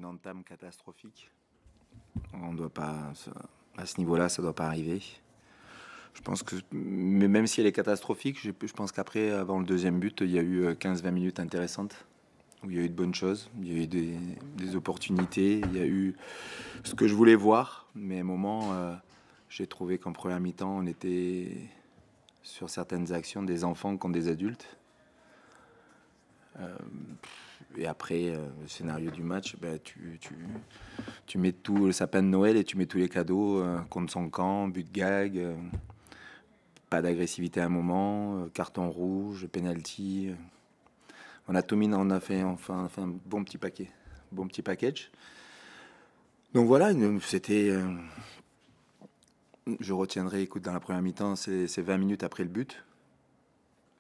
une entame catastrophique. On doit pas, à ce niveau-là, ça doit pas arriver. Je pense que, mais même si elle est catastrophique, je pense qu'après, avant le deuxième but, il y a eu 15-20 minutes intéressantes, où il y a eu de bonnes choses, il y a eu des opportunités, il y a eu ce que je voulais voir, mais à un moment, j'ai trouvé qu'en première mi-temps, on était sur certaines actions des enfants contre des adultes. Et après, le scénario du match, ben, tu mets tout le sapin de Noël et tu mets tous les cadeaux contre son camp, but de gag, pas d'agressivité à un moment, carton rouge, penalty. On a tout mis, on a fait enfin un bon petit paquet, bon petit package. Donc voilà, c'était. Je retiendrai, écoute, dans la première mi-temps, c'est 20 minutes après le but,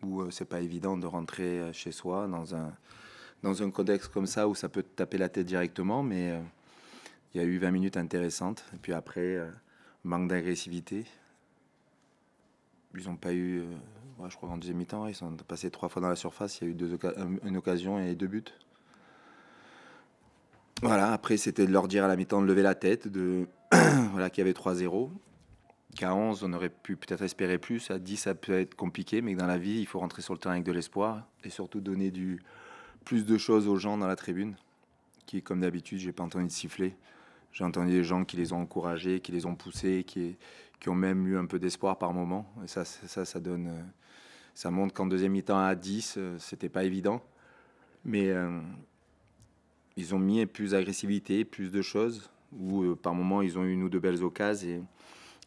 où c'est pas évident de rentrer chez soi dans un contexte comme ça où ça peut te taper la tête directement, mais il y a eu 20 minutes intéressantes. Et puis après, manque d'agressivité. Ils n'ont pas eu, ouais, je crois qu'en deuxième mi-temps, ils sont passés 3 fois dans la surface. Il y a eu une occasion et 2 buts. Voilà, après, c'était de leur dire à la mi-temps de lever la tête, voilà, qu'il y avait 3-0. Qu'à 11, on aurait pu peut-être espérer plus. À 10, ça peut être compliqué, mais que dans la vie, il faut rentrer sur le terrain avec de l'espoir et surtout donner plus de choses aux gens dans la tribune, qui, comme d'habitude, j'ai pas entendu de siffler. J'ai entendu des gens qui les ont encouragés, qui les ont poussés, qui ont même eu un peu d'espoir par moment. Et ça donne, ça montre qu'en deuxième mi-temps à 10, c'était pas évident. Mais ils ont mis plus d'agressivité, plus de choses. Ou par moment, ils ont eu une ou deux belles occasions.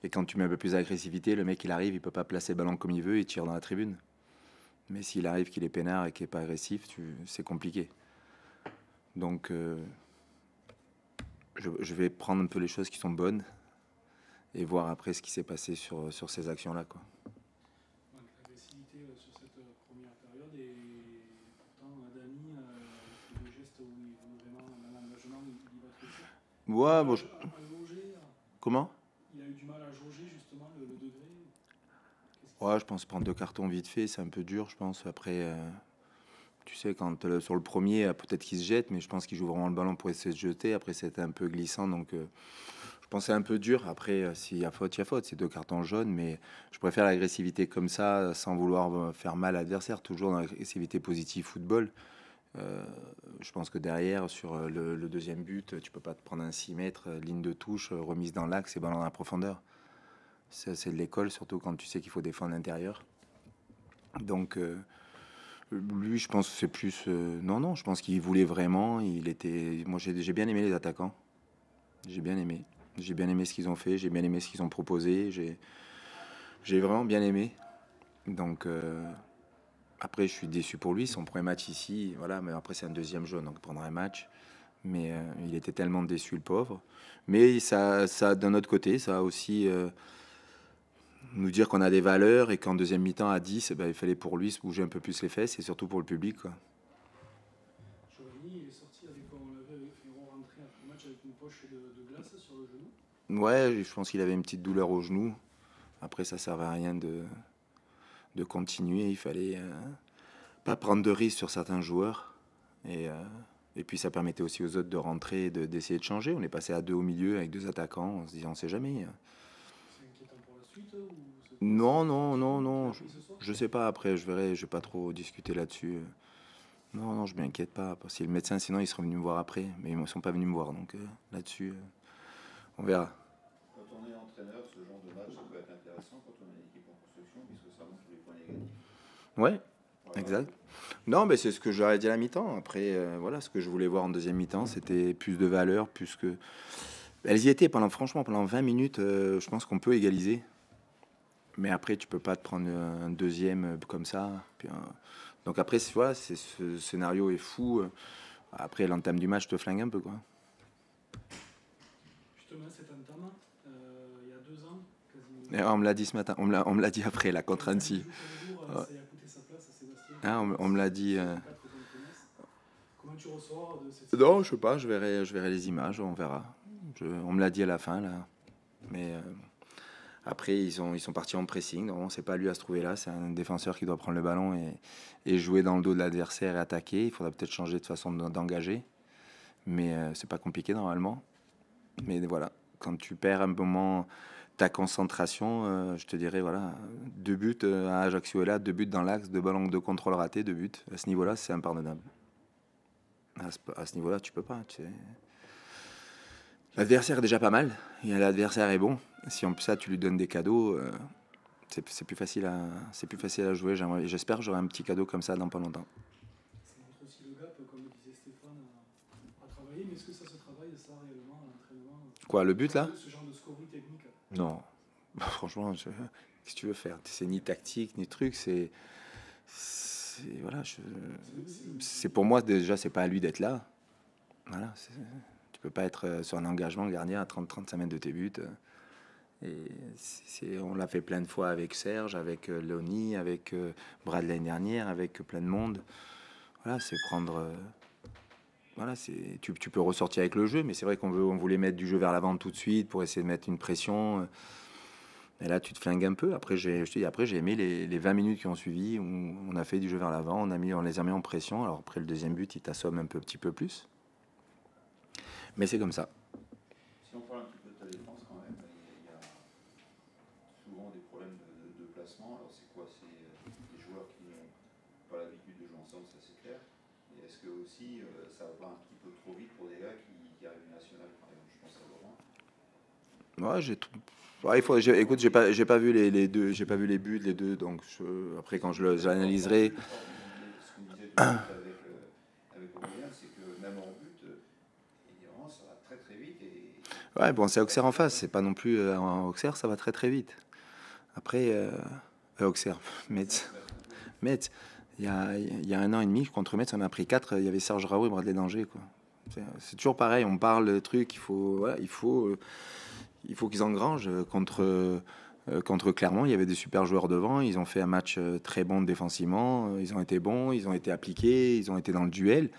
Et quand tu mets un peu plus d'agressivité, le mec, il arrive, il peut pas placer le ballon comme il veut, il tire dans la tribune. Mais s'il arrive qu'il est peinard et qu'il est pas agressif, c'est compliqué. Donc, je vais prendre un peu les choses qui sont bonnes et voir après ce qui s'est passé sur ces actions-là, quoi. Donc l'agressivité sur cette première période et pourtant Dani fait des gestes où il veut vraiment dans l'engagement il va trop sûr. Ouais, bon, À jauger, comment? il a eu du mal à jauger justement le degré. Ouais, je pense prendre 2 cartons vite fait, c'est un peu dur, je pense. Après, tu sais, quand sur le premier, peut-être qu'il se jette, mais je pense qu'il joue vraiment le ballon pour essayer de se jeter. Après, c'était un peu glissant, donc je pense que c'est un peu dur. Après, s'il y a faute, il y a faute. C'est 2 cartons jaunes, mais je préfère l'agressivité comme ça, sans vouloir faire mal à l'adversaire. Toujours dans l'agressivité positive football. Euh, je pense que derrière, sur le deuxième but, tu peux pas te prendre un 6 mètres, ligne de touche, remise dans l'axe et ballon dans la profondeur. C'est de l'école, surtout quand tu sais qu'il faut défendre l'intérieur. Donc, lui, je pense que c'est plus. Non, non, je pense qu'il voulait vraiment. Il était. Moi, j'ai bien aimé les attaquants. J'ai bien aimé. J'ai bien aimé ce qu'ils ont fait. J'ai bien aimé ce qu'ils ont proposé. J'ai vraiment bien aimé. Donc, après, je suis déçu pour lui. Son premier match ici, voilà. Mais après, c'est un deuxième jaune, donc prendre un match. Mais il était tellement déçu, le pauvre. Mais ça d'un autre côté, ça a aussi nous dire qu'on a des valeurs et qu'en deuxième mi-temps à 10, eh ben, il fallait pour lui se bouger un peu plus les fesses et surtout pour le public, quoi. Giovanni il est sorti avec, on l'avait fait rentrer après le match avec une poche de glace sur le genou. Ouais, je pense qu'il avait une petite douleur au genou. Après, ça servait à rien de continuer. Il fallait pas prendre de risques sur certains joueurs. Et, euh, et puis, ça permettait aussi aux autres de rentrer et d'essayer de changer. On est passé à 2 au milieu avec 2 attaquants. On se dit, on sait jamais. C'est inquiétant pour la suite ou Non, c'est non, non, qu'il non. a pris ce soir. Je sais pas. Après, je verrai. Je vais pas trop discuter là-dessus. Non, non, je m'inquiète pas. Parce que le médecin, sinon, il serait venu me voir après. Mais ils ne sont pas venus me voir. Donc là-dessus, on verra. Quand on est entraîneur, ce genre de match, ça peut être intéressant quand on a une équipe en construction, puisque ça montre les points négatifs. Ouais, Voilà. exact. Non, mais c'est ce que j'aurais dit à la mi-temps. Après, voilà, ce que je voulais voir en deuxième mi-temps, c'était plus de valeur, plus que. Elles y étaient franchement, pendant 20 minutes, je pense qu'on peut égaliser. Mais après, tu peux pas te prendre un deuxième comme ça. Puis, donc après, voilà, ce scénario est fou. Après, l'entame du match te flingue un peu, quoi. Justement, cette entame, il y a 2 ans, quasiment. Et on me l'a dit ce matin, on me l'a dit après, la contre Annecy. Jour pour jour, Ouais. ça y a coûté sa place à Sébastien. Hein, on me l'a dit. 4 contre Metz. Comment tu ressors de cette Non, je sais pas, je verrai les images, on verra. On me l'a dit à la fin, là. Mais après, ils sont partis en pressing. Non, c'est pas à lui à se trouver là. C'est un défenseur qui doit prendre le ballon et jouer dans le dos de l'adversaire et attaquer. Il faudra peut-être changer de façon d'engager. Mais c'est pas compliqué normalement. Mais voilà, quand tu perds un moment ta concentration, je te dirais, voilà, 2 buts à Ajaccio est là, 2 buts dans l'axe, 2 ballons de contrôle ratés, 2 buts. À ce niveau-là, c'est impardonnable. À ce niveau-là, tu peux pas. L'adversaire est déjà pas mal, et l'adversaire est bon. Si en plus ça, tu lui donnes des cadeaux, c'est plus facile à jouer. J'espère que j'aurai un petit cadeau comme ça dans pas longtemps. Ça montre aussi le gap, comme le disait Stéphane, à travailler. Mais est-ce que ça se travaille, ça, réellement, à l'entraînement? Quoi, le but là? Ce genre de scoring technique. Non. Franchement, qu'est-ce que tu veux faire? C'est ni tactique, ni truc, voilà, c'est pour moi déjà, c'est pas à lui d'être là. Voilà, tu peux pas être sur un engagement gardien à 30-35 mètres de tes buts. Et on l'a fait plein de fois avec Serge, avec Léonie, avec Brad l'année dernière, avec plein de monde. Voilà, c'est prendre. Voilà, tu peux ressortir avec le jeu, mais c'est vrai on voulait mettre du jeu vers l'avant tout de suite pour essayer de mettre une pression. Et là, tu te flingues un peu. Après, j'ai aimé les 20 minutes qui ont suivi où on a fait du jeu vers l'avant, on les a mis en pression. Alors après, le deuxième but, il t'assomme un petit peu plus. Mais c'est comme ça. Si on parle un petit peu de ta défense quand même, il y a souvent des problèmes de placement. Alors c'est quoi? C'est des joueurs qui n'ont pas l'habitude de jouer ensemble, ça c'est clair. Et est-ce que aussi ça va un petit peu trop vite pour des gars qui arrivent au national, par exemple? Je pense à Laurent. Ouais, écoute, j'ai pas vu les deux, j'ai pas vu les buts les deux, donc après quand j'analyserai. Ce qu'on disait tout à l'heure avec Aurélien, c'est que même en but, évidemment, ça va très très vite. Ouais, bon, c'est Auxerre en face, c'est pas non plus en Auxerre, ça va très très vite. Après, Auxerre, Metz, il y a 1 an et demi contre Metz, on a pris 4. Il y avait Serge Raoult et Bradley Danger, quoi. C'est toujours pareil, on parle de trucs, il faut qu'ils engrangent contre Clermont. Il y avait des super joueurs devant, ils ont fait un match très bon défensivement, ils ont été bons, ils ont été appliqués, ils ont été dans le duel.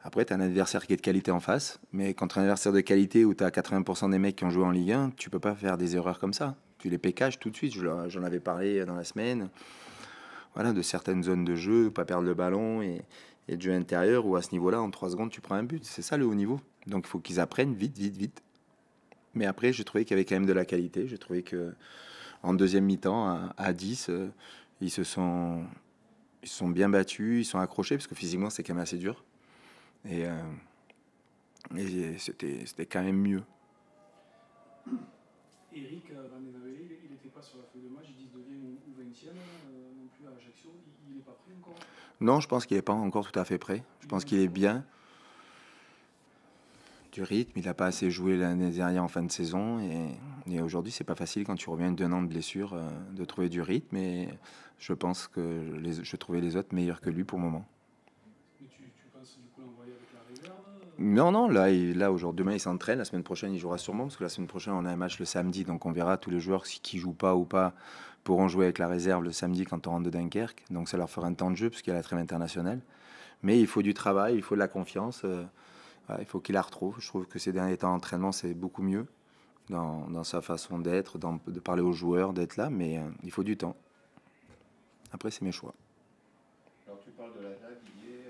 Après, tu as un adversaire qui est de qualité en face, mais contre un adversaire de qualité où tu as 80% des mecs qui ont joué en Ligue 1, tu peux pas faire des erreurs comme ça. Tu les pécages tout de suite. J'en avais parlé dans la semaine. Voilà, de certaines zones de jeu, pas perdre le ballon et de jeu intérieur, où à ce niveau-là, en 3 secondes, tu prends un but. C'est ça le haut niveau. Donc il faut qu'ils apprennent vite, vite, vite. Mais après, j'ai trouvé qu'il y avait quand même de la qualité. J'ai trouvé que en deuxième mi-temps, à 10, ils se sont bien battus, ils sont accrochés, parce que physiquement, c'est quand même assez dur. Et c'était quand même mieux. Eric Van Denavelle, il n'était pas sur la feuille de match, 19e ou 20e non plus à Ajaccio. Il n'est pas prêt encore? Non, je pense qu'il n'est pas encore tout à fait prêt. Je pense qu'il est bien. Du rythme, il n'a pas assez joué l'année dernière en fin de saison. Et aujourd'hui, c'est pas facile quand tu reviens d'un an de blessure de trouver du rythme. Et je pense que je trouvais les autres meilleurs que lui pour le moment. Mais tu penses du coup l'envoyer avec la réserve? Non, là aujourd'hui, demain il s'entraîne, la semaine prochaine il jouera sûrement, parce que la semaine prochaine on a un match le samedi, donc on verra tous les joueurs qui jouent pas ou pas pourront jouer avec la réserve le samedi quand on rentre de Dunkerque, donc ça leur fera un temps de jeu, parce qu'il y a la trêve internationale. Mais il faut du travail, il faut de la confiance, voilà, il faut qu'il la retrouve. Je trouve que ces derniers temps d'entraînement c'est beaucoup mieux dans sa façon d'être, de parler aux joueurs, d'être là, mais il faut du temps. Après c'est mes choix. Alors tu parles de l'attaque, Didier,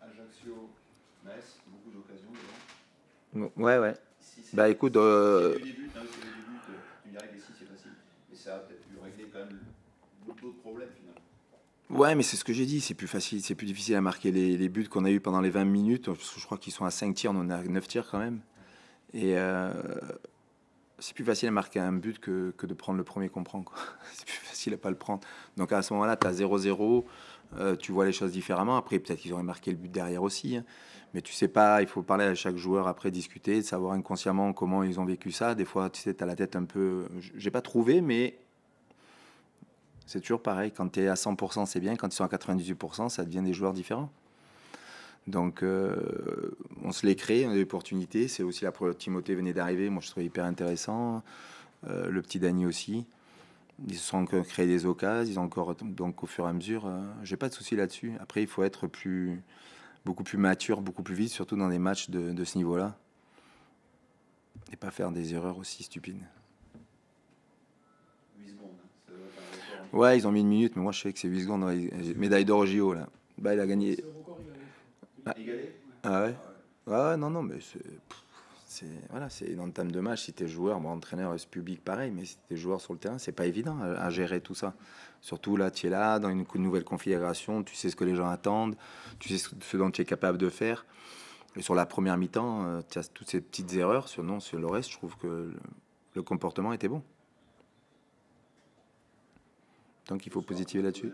Ajaccio, Metz, beaucoup d'occasions devant. Ouais. Bah écoute, C'est le début, tu me dirais que les 6 c'est facile. Mais ça a peut-être pu régler quand même beaucoup d'autres problèmes finalement. ouais, mais c'est ce que j'ai dit, c'est plus facile, c'est plus difficile à marquer les buts qu'on a eu pendant les 20 minutes. Je crois qu'ils sont à 5 tirs, on en a 9 tirs quand même. Et c'est plus facile à marquer un but que de prendre le premier qu'on prend, quoi. C'est plus facile à pas le prendre. Donc à ce moment-là, tu as 0-0, tu vois les choses différemment. Après, peut-être qu'ils auraient marqué le but derrière aussi, hein. Mais tu sais pas, il faut parler à chaque joueur après, discuter, de savoir inconsciemment comment ils ont vécu ça. Des fois, tu sais, tu as la tête un peu. J'ai pas trouvé, mais c'est toujours pareil. Quand tu es à 100%, c'est bien. Quand ils sont à 98%, ça devient des joueurs différents. Donc, on se les crée, on a des opportunités. C'est aussi la preuve. Timothée venait d'arriver. Moi, je trouvais hyper intéressant. Le petit Dany aussi. Ils se sont encore créés des occasions. Ils ont encore, donc, au fur et à mesure, j'ai pas de souci là-dessus. Après, il faut être beaucoup plus mature, beaucoup plus vite, surtout dans des matchs de ce niveau-là. Et pas faire des erreurs aussi stupides. 8 secondes, hein. Ça doit être un record. Ouais, ils ont mis 1 minute, mais moi, je sais que c'est 8 secondes. Ouais, médaille d'or au JO, là. Bah, il a gagné. C'est le record égalé. Ah. Égalé? Ah ouais? Ouais, non, non, mais voilà, c'est une entame de match. Si t'es joueur, bon, entraîneur, ce public, pareil, mais si t'es joueur sur le terrain, c'est pas évident à gérer tout ça. Surtout là, tu es là, dans une nouvelle configuration, tu sais ce que les gens attendent, tu sais ce dont tu es capable de faire. Et sur la première mi-temps, tu as toutes ces petites erreurs. Non, sur le reste, je trouve que le comportement était bon. Donc il faut positiver là-dessus.